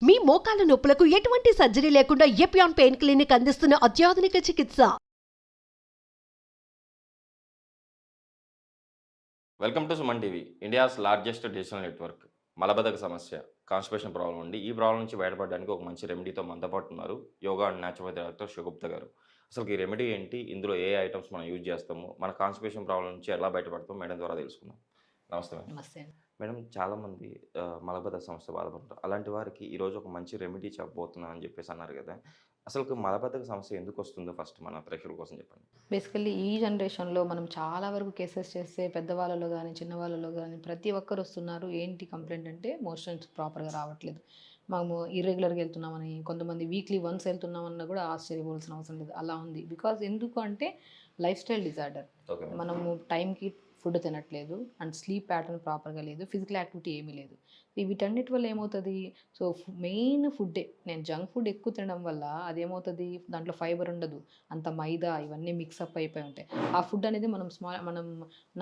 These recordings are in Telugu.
మీ మోకాల నొప్పులకు ఎటువంటి సర్జరీ లేకుండా ఎపియాన్ పెయిన్ క్లినిక్ అందిస్తున్న అత్యాధునిక చికిత్స. Welcome to Suman TV. India's largest digital network. మలబద్ధక సమస్య, కాన్స్టిపేషన్ ప్రాబ్లం ఉంది. ఈ ప్రాబ్లం నుంచి బయటపడడానికి ఒక మంచి రెమెడీతో మనతో పాటు ఉన్నారు యోగా అండ్ న్యాచురోపతి డాక్టర్ శివగుప్తా గారు. అసలు ఈ రెమెడీ ఏంటి, ఇందులో ఏ ఐటమ్స్ మనం యూజ్ చేస్తాము, మన కాన్స్టిపేషన్ ప్రాబ్లం నుంచి ఎలా బయటపడతాం మేడం ద్వారా తెలుసుకుందాం. నమస్తే మేడం. నమస్తే అండి. మేడం, చాలామంది మలబద్ధక సమస్య బాధపడుతుంటారు. అలాంటి వారికి ఈరోజు ఒక మంచి రెమెడీ చెప్పబోతున్నాను అని చెప్పేసి అన్నారు కదా. అసలు మలబద్ధక సమస్య ఎందుకు వస్తుందో ఫస్ట్ మన ప్రేక్షకుల కోసం చెప్పండి. బేసికల్లీ ఈ జనరేషన్లో మనం చాలా వరకు కేసెస్ చేస్తే పెద్దవాళ్ళలో కానీ చిన్నవాళ్ళలో కానీ ప్రతి ఒక్కరు వస్తున్నారు. ఏంటి కంప్లైంట్ అంటే మోషన్స్ ప్రాపర్గా రావట్లేదు, మేము ఇర్రెగ్యులర్గా వెళ్తున్నామని, కొంతమంది వీక్లీ వన్స్ వెళ్తున్నామన్నా కూడా ఆశ్చర్యపోవాల్సిన అవసరం లేదు. అలా ఉంది. బికాజ్ ఎందుకు అంటే లైఫ్ స్టైల్ డిజార్డర్. ఓకే. మనము టైంకి ఫుడ్ తినట్లేదు అండ్ స్లీప్ ప్యాటర్న్ ప్రాపర్గా లేదు, ఫిజికల్ యాక్టివిటీ ఏమీ లేదు. వీటన్నిటి వల్ల ఏమవుతుంది, సో మెయిన్ ఫుడ్డే. నేను జంక్ ఫుడ్ ఎక్కువ తినడం వల్ల అదేమవుతుంది, దాంట్లో ఫైబర్ ఉండదు, అంత మైదా ఇవన్నీ మిక్సప్ అయిపోయి ఉంటాయి. ఆ ఫుడ్ అనేది మనం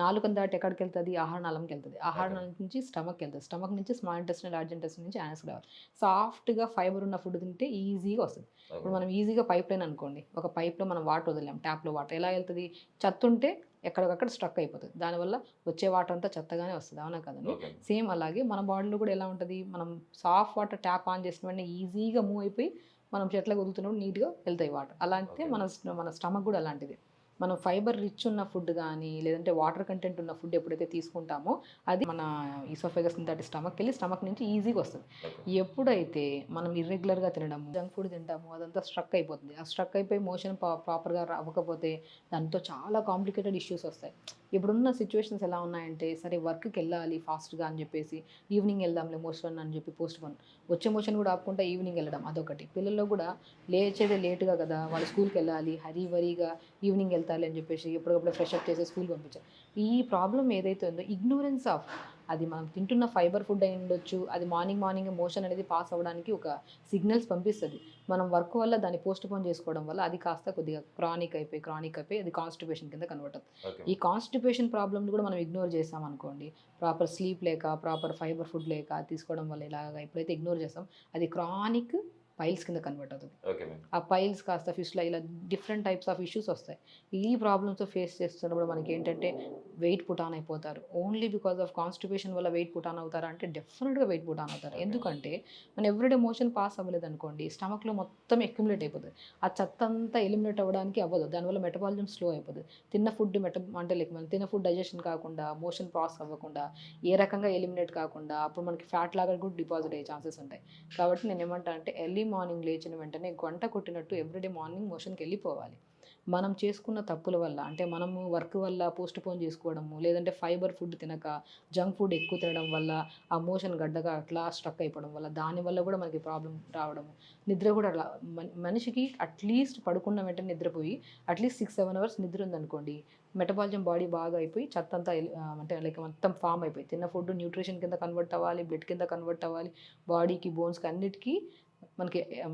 నాలుకని దాటి ఎక్కడికి వెళ్తుంది, ఆహార నాళంకి వెళ్తుంది, ఆహార నాళం నుంచి స్టమక్కి వెళ్తుంది, స్టమక్ నుంచి స్మాల్ ఇంటెస్టిన్, లార్జ్ ఇంటెస్టిన్ నుంచి యానస్కి రావాలి. సాఫ్ట్గా ఫైబర్ ఉన్న ఫుడ్ తింటే ఈజీగా వస్తుంది. ఇప్పుడు మనం ఈజీగా పైప్ లైన్ అనుకోండి, ఒక పైప్లో మనం వాటర్ వదిలేం, ట్యాప్లో వాటర్ ఎలా వెళ్తుంది, చెత్తుంటే ఎక్కడికక్కడ స్ట్రక్ అయిపోతుంది, దానివల్ల వచ్చే వాటర్ అంతా చెత్తగానే వస్తుంది, అవునా కదండి. సేమ్ అలాగే మన బాడీలో కూడా ఎలా ఉంటుంది, మనం సాఫ్ట్ వాటర్ ట్యాప్ ఆన్ చేసిన వెంటనే ఈజీగా మూవ్ అయిపోయి మనం చెట్లకు వదులుతున్నప్పుడు నీట్గా వెళ్తాయి వాటర్. అలాంటిదే మన స్టమక్ కూడా అలాంటిది. మనం ఫైబర్ రిచ్ ఉన్న ఫుడ్ కానీ లేదంటే వాటర్ కంటెంట్ ఉన్న ఫుడ్ ఎప్పుడైతే తీసుకుంటామో అది మన ఈసోఫేగస్ దాటి స్టమక్కి వెళ్ళి స్టమక్ నుంచి ఈజీగా వస్తుంది. ఎప్పుడైతే మనం ఇర్రెగ్యులర్గా తినడం, జంక్ ఫుడ్ తింటామో అదంతా స్ట్రక్ అయిపోతుంది. ఆ స్ట్రక్ అయిపోయి మోషన్ ప్రాపర్గా అవ్వకపోతే దాంతో చాలా కాంప్లికేటెడ్ ఇష్యూస్ వస్తాయి. ఇప్పుడున్న సిచ్యువేషన్స్ ఎలా ఉన్నాయంటే, సరే వర్క్కి వెళ్ళాలి ఫాస్ట్గా అని చెప్పేసి ఈవినింగ్ వెళ్దాంలే మోషన్ అని చెప్పి పోస్ట్ పోన్, వచ్చే మోషన్ కూడా ఆపుకుంటా ఈవినింగ్ వెళ్ళడం, అదొకటి. పిల్లల్లో కూడా లేచేదే లేటుగా కదా, వాళ్ళు స్కూల్కి వెళ్ళాలి, హరీవరీగా ఈవినింగ్ వెళ్తాలి అని చెప్పేసి ఎప్పటికప్పుడు ఫ్రెష్ అప్ చేసి స్కూల్కి పంపించారు. ఈ ప్రాబ్లం ఏదైతే ఉందో ఇగ్నోరెన్స్ ఆఫ్, అది మనం తింటున్న ఫైబర్ ఫుడ్ అయి ఉండొచ్చు, అది మార్నింగ్ మోషన్ అనేది పాస్ అవ్వడానికి ఒక సిగ్నల్స్ పంపిస్తుంది. మనం వర్క్ వల్ల దాన్ని పోస్ట్ పోన్ చేసుకోవడం వల్ల అది కాస్త కొద్దిగా క్రానిక్ అయిపోయి అది కాన్స్టిపేషన్ కింద కన్వర్ట్ అవుతుంది. ఈ కాన్స్టిపేషన్ ప్రాబ్లమ్ని కూడా మనం ఇగ్నోర్ చేస్తాం అనుకోండి, ప్రాపర్ స్లీప్ లేక ప్రాపర్ ఫైబర్ ఫుడ్ లేక తీసుకోవడం వల్ల ఇలాగ ఎప్పుడైతే ఇగ్నోర్ చేస్తాం అది క్రానిక్ పైల్స్ కింద కన్వర్ట్ అవుతుంది. ఆ పైల్స్ కాస్త ఫిష్లో ఇలా డిఫరెంట్ టైప్స్ ఆఫ్ ఇష్యూస్ వస్తాయి. ఈ ప్రాబ్లమ్స్ ఫేస్ చేస్తున్నప్పుడు మనకి ఏంటంటే వెయిట్ పుట్ ఆన్ అయిపోతారు. ఓన్లీ బికాస్ ఆఫ్ కాన్స్టిపేషన్ వల్ల వెయిట్ పుట్ ఆన్ అవుతారా అంటే డెఫినెట్గా వెయిట్ పుట్ ఆన్ అవుతారు. ఎందుకంటే మన ఎవ్రీడే మోషన్ పాస్ అవ్వలేదు అనుకోండి, స్టమక్లో మొత్తం అక్యుములేట్ అయిపోతుంది. ఆ చెత్త అంతా ఎలిమినేట్ అవ్వడానికి అవ్వదు, దానివల్ల మెటబాలిజం స్లో అయిపోతుంది. తిన్న ఫుడ్ తిన్న ఫుడ్ డైజెషన్ కాకుండా, మోషన్ పాస్ అవ్వకుండా, ఏ రకంగా ఎలిమినేట్ కాకుండా అప్పుడు మనకి ఫ్యాట్ లాగా కూడా డిపాజిట్ అయ్యే ఛాన్సెస్ ఉంటాయి. కాబట్టి నేను ఏమంటా అంటే ఎర్లీ మార్నింగ్ లేచిన వెంటనే గంట కొట్టినట్టు ఎవ్రీడే మార్నింగ్ మోషన్కి వెళ్ళిపోవాలి. మనం చేసుకున్న తప్పుల వల్ల, అంటే మనము వర్క్ వల్ల పోస్ట్ పోన్ చేసుకోవడము, లేదంటే ఫైబర్ ఫుడ్ తినక జంక్ ఫుడ్ ఎక్కువ తినడం వల్ల ఆ మోషన్ గడ్డగా అట్లా స్ట్రక్ అయిపోవడం వల్ల దానివల్ల కూడా మనకి ప్రాబ్లం రావడము. నిద్ర కూడా అట్లా మనిషికి అట్లీస్ట్ పడుకున్న వెంటనే నిద్రపోయి అట్లీస్ట్ 6-7 అవర్స్ నిద్ర ఉందనుకోండి, మెటబాలిజం బాడీ బాగా అయిపోయి చెత్త అంతా అంటే లైక్ మొత్తం ఫామ్ అయిపోయి తిన్న ఫుడ్ న్యూట్రిషన్ కింద కన్వర్ట్ అవ్వాలి, బ్లడ్ కింద కన్వర్ట్ అవ్వాలి, బాడీకి బోన్స్కి అన్నిటికీ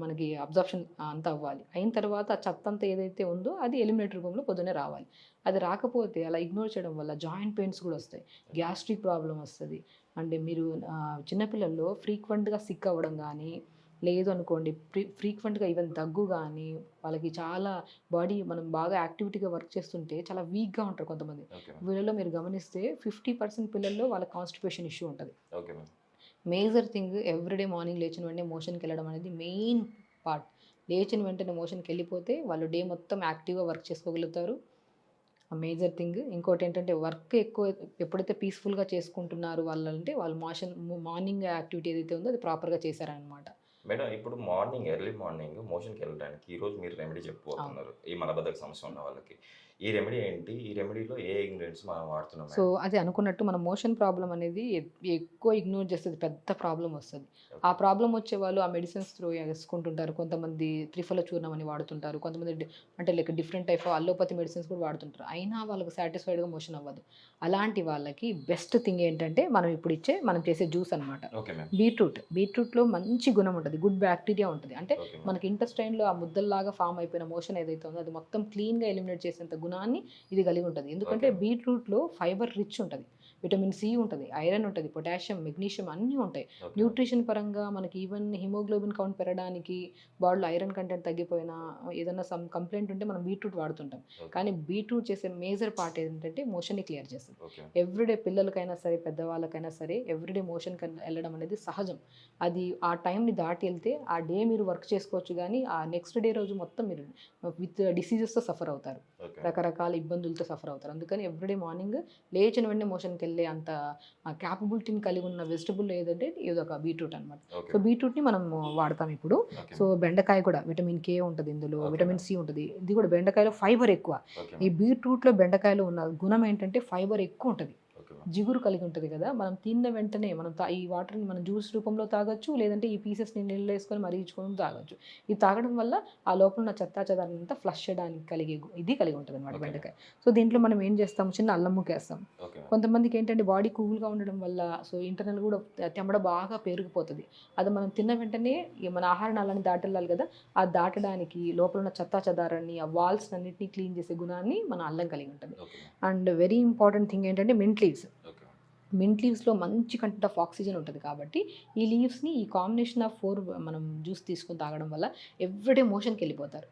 మనకి అబ్జర్ప్షన్ అంతా అవ్వాలి. అయిన తర్వాత ఆ చెత్త అంతా ఏదైతే ఉందో అది ఎలిమినేట్ రూపంలో పొద్దునే రావాలి. అది రాకపోతే అలా ఇగ్నోర్ చేయడం వల్ల జాయింట్ పెయిన్స్ కూడా వస్తాయి, గ్యాస్ట్రిక్ ప్రాబ్లం వస్తుంది. అంటే మీరు చిన్నపిల్లల్లో ఫ్రీక్వెంట్గా సిక్ అవ్వడం కానీ, లేదు అనుకోండి ఫ్రీక్వెంట్గా ఈవెన్ దగ్గు కానీ, వాళ్ళకి చాలా బాడీ మనం బాగా యాక్టివిటీగా వర్క్ చేస్తుంటే చాలా వీక్గా ఉంటారు కొంతమంది. వీళ్ళలో మీరు గమనిస్తే 50% పిల్లల్లో వాళ్ళ కాన్స్టిపేషన్ ఇష్యూ ఉంటుంది. మేజర్ థింగ్ ఎవ్రీడే మార్నింగ్ లేచిన వెంటనే మోషన్కి వెళ్ళడం అనేది మెయిన్ పార్ట్. లేచిన వెంటనే మోషన్కి వెళ్ళిపోతే వాళ్ళు డే మొత్తం యాక్టివ్గా వర్క్ చేసుకోగలుగుతారు. Major thing. ఇంకోటి ఏంటంటే వర్క్ ఎక్కువ ఎప్పుడైతే పీస్ఫుల్గా చేసుకుంటున్నారు వాళ్ళంటే వాళ్ళు మార్నింగ్ యాక్టివిటీ ఏదైతే ఉందో అది ప్రాపర్గా చేశారనమాట. మేడం, ఇప్పుడు ఎర్లీ మార్నింగ్ మోషన్కి వెళ్ళడానికి ఈరోజు మీరు రెమెడీ చెప్పబోతున్నారు ఈ మలబద్ధక సమస్య ఉన్న వాళ్ళకి. ఈ రెమెడీ ఏంటి, ఈ రెమెడీలో ఏ ఇంగ్రీడియంట్స్ మనం వాడుతున్నాం? సో అది అనుకున్నట్టు మన మోషన్ ప్రాబ్లం అనేది ఎక్కువ ఇగ్నోర్ చేస్తుంది, పెద్ద ప్రాబ్లం వస్తుంది. ఆ ప్రాబ్లం వచ్చే వాళ్ళు ఆ మెడిసిన్స్ త్రూ వేసుకుంటుంటారు. కొంతమంది త్రిఫల చూర్ణం అని వాడుతుంటారు, కొంతమంది అంటే like different type of allopathy medicines కూడా వాడుతుంటారు. అయినా వాళ్ళకి సాటిస్ఫైడ్గా మోషన్ అవ్వదు. అలాంటి వాళ్ళకి బెస్ట్ థింగ్ ఏంటంటే మనం చేసే జ్యూస్ అనమాట. బీట్రూట్లో మంచి గుణం ఉంటుంది, గుడ్ బ్యాక్టీరియా ఉంటుంది. అంటే మనకి ఇంటెస్టైన్లో ఆ ముద్దల్లాగా ఫామ్ అయిపోయిన మోషన్ ఏదైతే ఉందో అది మొత్తం క్లీన్గా ఎలిమినేట్ చేసేంత గుణాన్ని ఇది కలిగి ఉంటుంది. ఎందుకంటే బీట్రూట్లో ఫైబర్ రిచ్ ఉంటుంది. విటమిన్ సి ఉంటుంది, ఐరన్ ఉంటుంది, పొటాషియం, మెగ్నీషియం అన్నీ ఉంటాయి. న్యూట్రిషన్ పరంగా మనకి ఈవెన్ హిమోగ్లోబిన్ కౌంట్ పెరగడానికి, బాడీలో ఐరన్ కంటెంట్ తగ్గిపోయినా, ఏదైనా సమ్ కంప్లైంట్ ఉంటే మనం బీట్రూట్ వాడుతుంటాం. కానీ బీట్రూట్ చేసే మేజర్ పార్ట్ ఏంటంటే మోషన్ని క్లియర్ చేస్తుంది. ఎవ్రీడే పిల్లలకైనా సరే పెద్దవాళ్ళకైనా సరే ఎవ్రీడే మోషన్ వెళ్ళడం అనేది సహజం. అది ఆ టైంని దాటి వెళ్తే ఆ డే మీరు వర్క్ చేసుకోవచ్చు, కానీ ఆ నెక్స్ట్ డే రోజు మొత్తం మీరు విత్ డిసీజెస్తో సఫర్ అవుతారు, రకరకాల ఇబ్బందులతో సఫర్ అవుతారు. అందుకని ఎవ్రీడే మార్నింగ్ లేచిన వెంటనే మోషన్కి వెళ్ళే అంత క్యాపబిలిటీని కలిగి ఉన్న వెజిటబుల్ ఏదంటే ఇదొక బీట్రూట్ అనమాట. సో బీట్రూట్ని మనం వాడతాం ఇప్పుడు. సో బెండకాయ కూడా విటమిన్ కే ఉంటుంది, ఇందులో విటమిన్ సి ఉంటుంది. ఇది కూడా బెండకాయలో ఫైబర్ ఎక్కువ. ఈ బీట్రూట్లో బెండకాయలో ఉన్న గుణం ఏంటంటే ఫైబర్ ఎక్కువ ఉంటుంది, జిగురు కలిగి ఉంటుంది కదా. మనం తిన్న వెంటనే మనం ఈ వాటర్ని మనం జ్యూస్ రూపంలో తాగొచ్చు, లేదంటే ఈ పీసెస్ని నీళ్ళు వేసుకొని మరిగించుకొని తాగొచ్చు. ఇది తాగడం వల్ల ఆ లోపల ఉన్న చెత్తాచెదారం అంతా ఫ్లష్ చేయడానికి కలిగి ఉంటుంది అనమాట బెండకాయ. సో దీంట్లో మనం ఏం చేస్తాం, చిన్న అల్లం ముక్కేస్తాం. కొంతమందికి ఏంటంటే బాడీ కూల్గా ఉండడం వల్ల సో ఇంటర్నల్ కూడా తెమ్మడ బాగా పెరిగిపోతుంది. అది మనం తిన్న వెంటనే మన ఆహార నాళాన్ని దాటెళ్ళాలి కదా, ఆ దాటడానికి లోపల ఉన్న చెత్తాచెదారాన్ని, ఆ వాల్స్ అన్నింటినీ క్లీన్ చేసే గుణాన్ని మన అల్లం కలిగి ఉంటుంది. అండ్ వెరీ ఇంపార్టెంట్ థింగ్ ఏంటంటే మింట్ లీవ్స్. మింట్ లీవ్స్లో మంచి కంటెంట్ ఆఫ్ ఆక్సిజన్ ఉంటుంది కాబట్టి ఈ లీవ్స్ని ఈ కాంబినేషన్ ఆఫ్ 4 మనం జ్యూస్ తీసుకొని తాగడం వల్ల ఎవ్రీడే మోషన్కి వెళ్ళిపోతారు.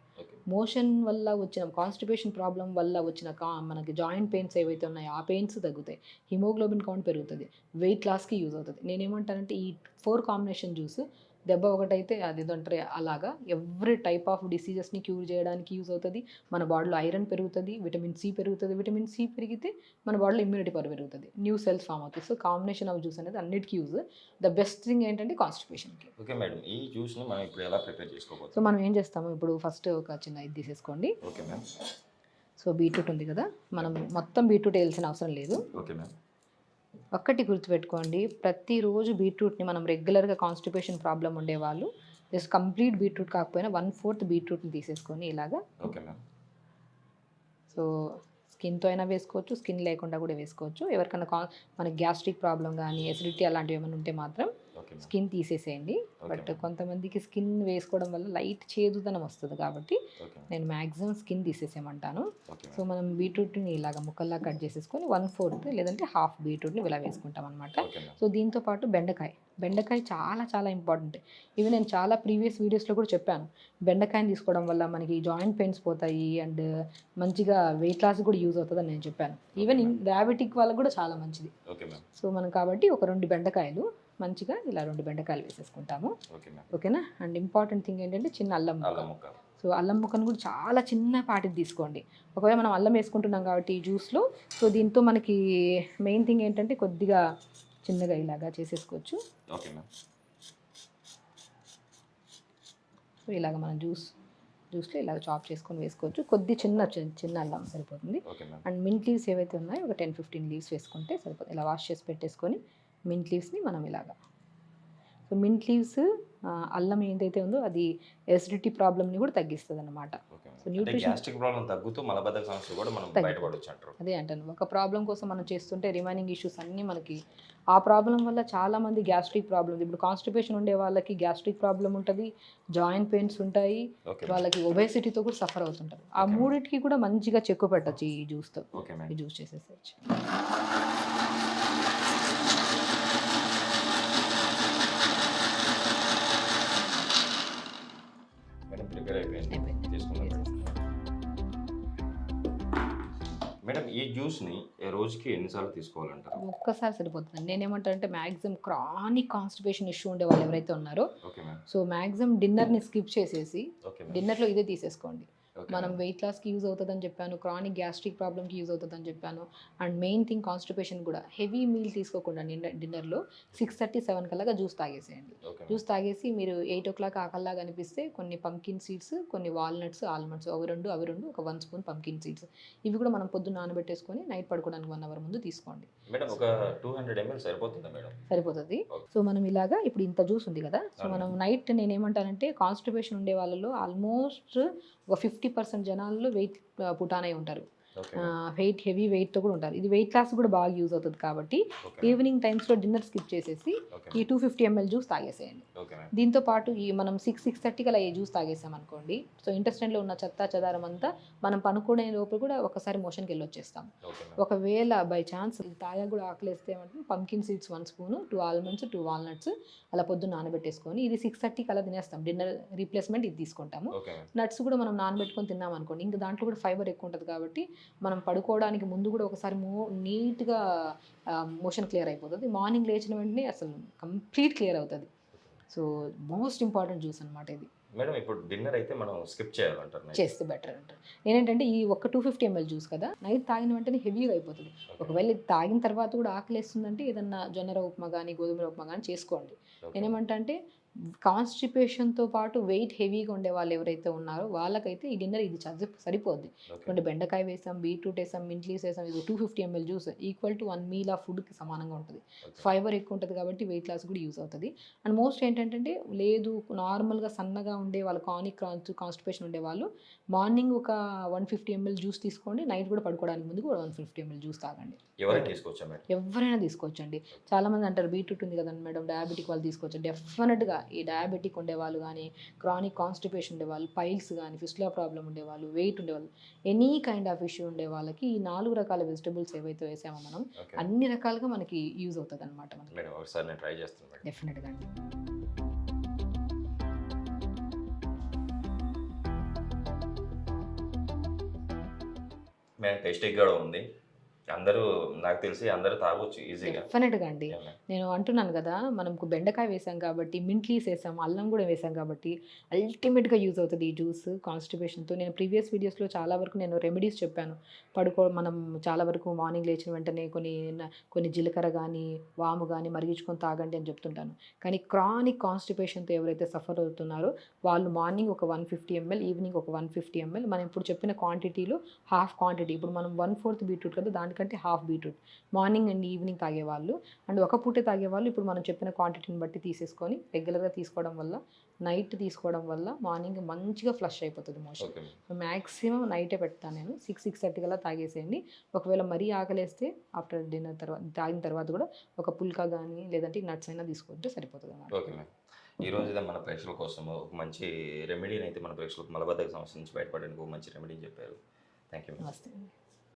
మోషన్ వల్ల వచ్చిన కాన్స్టిపేషన్ ప్రాబ్లం వల్ల వచ్చిన మనకి జాయింట్ పెయిన్స్ ఏవైతే ఉన్నాయో ఆ పెయిన్స్ తగ్గుతాయి, హిమోగ్లోబిన్ కౌంట్ పెరుగుతుంది, వెయిట్ లాస్కి యూజ్ అవుతుంది. నేనేమంటానంటే ఈ 4 కాంబినేషన్ జ్యూస్ దెబ్బ ఒకటైతే అది ఏదంటారు అలాగా ఎవ్రీ టైప్ ఆఫ్ డిసీజెస్ని క్యూర్ చేయడానికి యూజ్ అవుతుంది. మన బాడీలో ఐరన్ పెరుగుతుంది, విటమిన్ సి పెరుగుతుంది. విటమిన్ సి పెరిగితే మన బాడీలో ఇమ్యూనిటీ పవర్ పెరుగుతుంది, న్యూ సెల్స్ ఫామ్ అవుతుంది. సో కాంబినేషన్ ఆఫ్ జ్యూస్ అనేది అన్నిటికీ యూజ్. ద బెస్ట్ థింగ్ ఏంటంటే కాన్స్టిపేషన్కి. ఓకే మేడం, ఈ జ్యూస్ని మనం ఇప్పుడు ఎలా ప్రిపేర్ చేసుకోవచ్చు? సో మనం ఏం చేస్తాము, ఇప్పుడు ఫస్ట్ ఒక చిన్న ఇది తీసేసుకోండి. Okay ma'am. సో బీట్రూట్ ఉంది కదా, మనం మొత్తం బీట్రూట్ వేయాల్సిన అవసరం లేదు. Okay ma'am. ఒక్కటి గుర్తుపెట్టుకోండి, ప్రతిరోజు బీట్రూట్ని మనం రెగ్యులర్గా కాన్స్టిపేషన్ ప్రాబ్లం ఉండేవాళ్ళు జస్ట్ కంప్లీట్ బీట్రూట్ కాకపోయినా 1/4 బీట్రూట్ని తీసేసుకొని ఇలాగా. Okay ma'am. సో స్కిన్తో అయినా వేసుకోవచ్చు, స్కిన్ లేకుండా కూడా వేసుకోవచ్చు. ఎవరికైనా మనకి గ్యాస్ట్రిక్ ప్రాబ్లం కానీ ఎసిడిటీ అలాంటివి ఏమైనా ఉంటే మాత్రం స్కిన్ తీసేసేయండి. బట్ కొంతమందికి స్కిన్ వేసుకోవడం వల్ల లైట్ చేదుదనం వస్తుంది కాబట్టి నేను మ్యాక్సిమం స్కిన్ తీసేసేయమంటాను. సో మనం బీట్రూట్ని ఇలాగ ముక్కల్లా కట్ చేసేసుకొని 1/4 లేదంటే హాఫ్ బీట్రూట్ని ఇలా వేసుకుంటాం అనమాట. సో దీంతోపాటు బెండకాయ చాలా చాలా ఇంపార్టెంట్. ఇవి నేను చాలా ప్రీవియస్ వీడియోస్లో కూడా చెప్పాను. బెండకాయని తీసుకోవడం వల్ల మనకి జాయింట్ పెయిన్స్ పోతాయి అండ్ మంచిగా వెయిట్ లాస్ కూడా యూజ్ అవుతుందని నేను చెప్పాను. ఈవెన్ డయాబెటిక్ వాళ్ళకు కూడా చాలా మంచిది. సో మనం కాబట్టి ఒక 2 బెండకాయలు మంచిగా ఇలా 2 బెండకాయలు వేసేసుకుంటాము. ఓకేనా. అండ్ ఇంపార్టెంట్ థింగ్ ఏంటంటే చిన్న అల్లం ముక్క. సో అల్లం ముక్కను కూడా చాలా చిన్న పాటిది తీసుకోండి. ఒకవేళ మనం అల్లం వేసుకుంటున్నాం కాబట్టి ఈ జ్యూస్లో, సో దీంతో మనకి మెయిన్ థింగ్ ఏంటంటే కొద్దిగా చిన్నగా ఇలాగా చేసేసుకోవచ్చు. సో ఇలాగ మనం జ్యూస్లో ఇలాగ చాప్ చేసుకొని వేసుకోవచ్చు. కొద్ది చిన్న అల్లం సరిపోతుంది. అండ్ మింట్ లీవ్స్ ఏవైతే ఉన్నాయో ఒక 10-15 లీవ్స్ వేసుకుంటే సరిపోతుంది. ఇలా వాష్ చేసి పెట్టేసుకొని మింట్ లీవ్స్ని మనం ఇలాగా. సో మింట్ లీవ్స్ అల్లం ఏదైతే ఉందో అది ఎసిడిటీ ప్రాబ్లమ్ని కూడా తగ్గిస్తుంది అనమాట. సో న్యూట్రిషన్ అదే అంటాను, ఒక ప్రాబ్లం కోసం మనం చేస్తుంటే రిమైనింగ్ ఇష్యూస్ అన్నీ మనకి ఆ ప్రాబ్లం వల్ల చాలామంది గ్యాస్ట్రిక్ ప్రాబ్లమ్, ఇప్పుడు కాన్స్టిపేషన్ ఉండే వాళ్ళకి గ్యాస్ట్రిక్ ప్రాబ్లం ఉంటుంది, జాయింట్ పెయిన్స్ ఉంటాయి, వాళ్ళకి ఒబేసిటీతో కూడా సఫర్ అవుతుంటారు. ఆ మూడింటికి కూడా మంచిగా చెక్కు పెట్టచ్చు ఈ జ్యూస్తో. ఈ జ్యూస్ చేసేసేయచ్చు. మేడం ఈ జ్యూస్ని రోజుకి ఎన్నిసార్లు తీసుకోవాలంటారు? ఒక్కసారి సరిపోతుంది. నేనేమంటానంటే మ్యాక్సిమం క్రానిక్ కాన్స్టిపేషన్ ఇష్యూ ఉండే వాళ్ళు ఎవరైతే ఉన్నారో సో మ్యాక్సిమం డిన్నర్ని స్కిప్ చేసేసి డిన్నర్లో ఇదే తీసేసుకోండి. మనం వెయిట్ లాస్కి యూజ్ అవుతుందని చెప్పాను, క్రానిక్ గ్యాస్ట్రిక్ ప్రాబ్లమ్కి యూజ్ అవుతుందని చెప్పాను. అండ్ మెయిన్ థింగ్ కాన్స్టిపేషన్ కూడా హెవీ మీల్ తీసుకోకుండా డిన్నర్లో 6:30-7 కల్లాగా జ్యూస్ తాగేసేయండి. జ్యూస్ తాగేసి మీరు 8 o'clock ఆకల్లాగా అనిపిస్తే కొన్ని పంకిన్ సీడ్స్, కొన్ని వాల్నట్స్, ఆల్మండ్స్ అవి రెండు ఒక 1 స్పూన్ పంకిన్ సీడ్స్ ఇవి కూడా మనం పొద్దున్న నానబెట్టేసుకొని నైట్ పడుకోవడానికి 1 hour ముందు తీసుకోండి. ఒక 200 ml సరిపోతుందా మేడం? సరిపోతుంది. సో మనం ఇలాగా ఇప్పుడు ఇంత జ్యూస్ ఉంది కదా, సో మనం నైట్ నేనేమంటానంటే కాన్స్టిపేషన్ ఉండే వాళ్ళలో ఆల్మోస్ట్ ఒక 50% జనాల్లో వెయిట్ పుటాన్ అయి ఉంటారు. ఓకే హెవీ వెయిట్తో కూడా ఉంటారు. ఇది వెయిట్ లాస్ కూడా బాగా యూజ్ అవుతుంది కాబట్టి ఓకే ఈవినింగ్ టైమ్స్లో డిన్నర్ స్కిప్ చేసేసి ఓకే ఈ 250 ml జ్యూస్ తాగేసేయండి. ఓకే మ్యామ్ దీంతో పాటు ఈ మనం 6:30 కల్లా ఈ జ్యూస్ తాగేసాం అనుకోండి, సో ఇంటెస్టైన్లో ఉన్న చెత్త చెదారం అంతా మనం పనుకునే లోపు కూడా ఒకసారి మోషన్కి వెళ్ళి వచ్చేస్తాం. ఓకే మ్యామ్ ఒకవేళ బై ఛాన్స్ తాగా కూడా ఆకలిస్తే ఏమంటే pumpkin seeds 1 spoon, 2 almonds, 2 walnuts అలా పొద్దున్న నానబెట్టేసుకొని ఇది 6:30 కల్లా తినేస్తాం. డిన్నర్ రీప్లేస్మెంట్ ఇది తీసుకుంటాము. ఓకే మ్యామ్ నట్స్ కూడా మనం నానబెట్టుకొని తిన్నాం అనుకోండి, ఇంకా దాంట్లో కూడా ఫైబర్ ఎక్కువ ఉంటుంది కాబట్టి మనం పడుకోవడానికి ముందు కూడా ఒకసారి నీట్గా మోషన్ క్లియర్ అయిపోతుంది. మార్నింగ్ లేచిన వెంటనే అసలు కంప్లీట్ క్లియర్ అవుతుంది. సో మోస్ట్ ఇంపార్టెంట్ జ్యూస్ అనమాట ఇది. మేడం ఇప్పుడు డిన్నర్ అయితే మనం స్కిప్ చేయాలంటారు night? చేస్తే బెటర్ అంటారు. ఏంటంటే ఈ ఒక్క 250 ml జ్యూస్ కదా, నైట్ తాగిన వెంటనే హెవీగా అయిపోతుంది. ఒకవేళ ఇది తాగిన తర్వాత కూడా ఆకలి వేస్తుందంటే ఏదన్నా జొన్న ఉప్మా కానీ గోధుమ ఉప్మా కానీ చేసుకోండి. ఓకే. నేనేమంటా అంటే కాన్స్టిపేషన్తో పాటు వెయిట్ హెవీగా ఉండే వాళ్ళు ఎవరైతే ఉన్నారో వాళ్ళకైతే ఈ డిన్నర్ ఇది సరిపోద్ది. ఓకే. కొన్ని బెండకాయ వేసాం, బీట్రూట్ వేసాం, మింట్ లీవ్స్ వేసాం, ఇది 250 ml juice equal to 1 meal of ఫుడ్కి సమానంగా ఉంటుంది. ఓకే. ఫైబర్ ఎక్కువ ఉంటుంది కాబట్టి వెయిట్ లాస్ కూడా యూజ్ అవుతుంది. అండ్ మోస్ట్ ఏంటంటే లేదు నార్మల్గా సన్నగా ఉండే వాళ్ళు, కాన్స్టిపేషన్ ఉండే వాళ్ళు మార్నింగ్ ఒక 150 ml జ్యూస్ తీసుకోండి, నైట్ కూడా పడుకోవడానికి ముందు కూడా 150 ml జ్యూస్ తాగండి. ఎవరైనా తీసుకోవచ్చా మేడం? ఎవరైనా తీసుకోవచ్చండి. చాలామంది అంటారు బీట్రూట్ ఉంది కదండి మేడం, డయాబెటిక్ వాళ్ళు తీసుకోవచ్చు. డెఫినెట్గా ఈ డయాబెటిక్ ఉండేవాళ్ళు కానీ, క్రానిక్ కాన్స్టిపేషన్ ఉండేవాళ్ళు, పైల్స్ కానీ, ఫిస్టులా ప్రాబ్లం ఉండేవాళ్ళు, వెయిట్ ఉండేవాళ్ళు, ఎనీ కైండ్ ఆఫ్ ఇష్యూ ఉండే వాళ్ళకి ఈ 4 రకాల వెజిటబుల్స్ ఏవైతే వేసామో మనం ఓకే. అన్ని రకాలుగా మనకి యూజ్ అవుతుంది అనమాట. మనకి మేడం ఒకసారి నేను ట్రై చేస్తాను మేడం. డెఫినెట్గా అండి. మేడం టేస్టీ కూడా ఉంది. అందరూ నాకు తెలిసి అందరూ తాగొచ్చు ఈజీగా. డెఫినెట్గా అండి. Yeah, ma'am. నేను అంటున్నాను కదా, మనకు బెండకాయ వేసాం కాబట్టి, మింట్ లీవ్స్ వేసాం, అల్లం కూడా వేసాం కాబట్టి అల్టిమేట్గా యూజ్ అవుతుంది ఈ జ్యూస్ కాన్స్టిపేషన్తో. నేను ప్రీవియస్ వీడియోస్లో చాలా వరకు నేను రెమెడీస్ చెప్పాను. మనం చాలా వరకు మార్నింగ్ లేచిన వెంటనే కొన్ని జీలకర్ర కానీ వాము కానీ మరిగించుకొని తాగండి అని చెప్తుంటాను. కానీ క్రానిక్ కాన్స్టిపేషన్తో ఎవరైతే సఫర్ అవుతున్నారో వాళ్ళు మార్నింగ్ ఒక 150 ml, ఈవినింగ్ ఒక 150 ml, మనం ఇప్పుడు చెప్పిన క్వాంటిటీలో హాఫ్ క్వాంటిటీ, ఇప్పుడు మనం 1/4 బీట్రూట్ కదా దానికంటే half beetroot morning and evening తాగేవాళ్ళు, అండ్ ఒక పూటే తాగేవాళ్ళు ఇప్పుడు మనం చెప్పిన క్వాంటిటీని బట్టి తీసేసుకొని రెగ్యులర్గా తీసుకోవడం వల్ల, నైట్ తీసుకోవడం వల్ల మార్నింగ్ మంచిగా ఫ్లష్ అయిపోతుంది మోషన్. ఓకే. సో మ్యాక్సిమం నైటే పెడతాను నేను. 6:30 కల్లా తాగేసేయండి. ఒకవేళ మరీ ఆకలేస్తే ఆఫ్టర్ డిన్నర్ తర్వాత తాగిన తర్వాత కూడా ఒక పుల్కా కానీ లేదంటే నట్స్ అయినా తీసుకుంటే సరిపోతుంది అన్నమాట. Okay ma'am. ఈ రోజు మన ప్రేక్షకుల కోసం ఒక మంచి రెమెడీని అయితే మన ప్రేక్షకులకు మలబద్ధక సమస్య నుంచి బయటపడడానికి ఒక మంచి రెమెడీని చెప్పారు. Thank you. నమస్తే అండి.